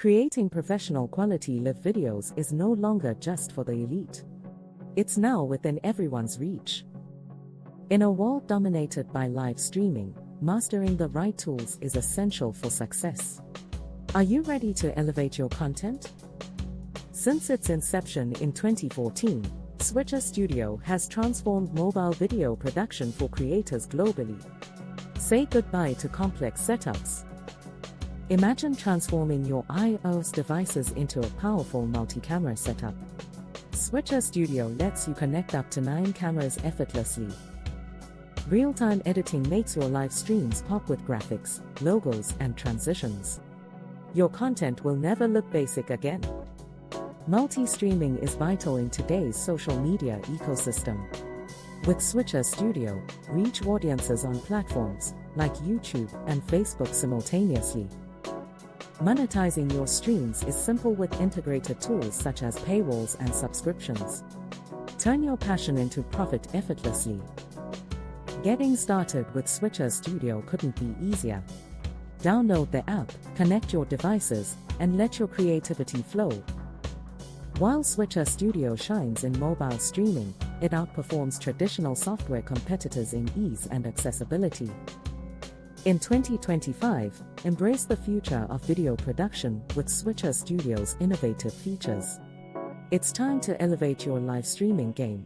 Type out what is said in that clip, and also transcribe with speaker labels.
Speaker 1: Creating professional quality live videos is no longer just for the elite. It's now within everyone's reach. In a world dominated by live streaming, mastering the right tools is essential for success. Are you ready to elevate your content? Since its inception in 2014, Switcher Studio has transformed mobile video production for creators globally. Say goodbye to complex setups. Imagine transforming your iOS devices into a powerful multi-camera setup. Switcher Studio lets you connect up to 9 cameras effortlessly. Real-time editing makes your live streams pop with graphics, logos, and transitions. Your content will never look basic again. Multi-streaming is vital in today's social media ecosystem. With Switcher Studio, reach audiences on platforms like YouTube and Facebook simultaneously. Monetizing your streams is simple with integrated tools such as paywalls and subscriptions. Turn your passion into profit effortlessly. Getting started with Switcher Studio couldn't be easier. Download the app, connect your devices, and let your creativity flow. While Switcher Studio shines in mobile streaming, it outperforms traditional software competitors in ease and accessibility. In 2025, embrace the future of video production with Switcher Studio's innovative features. It's time to elevate your live streaming game.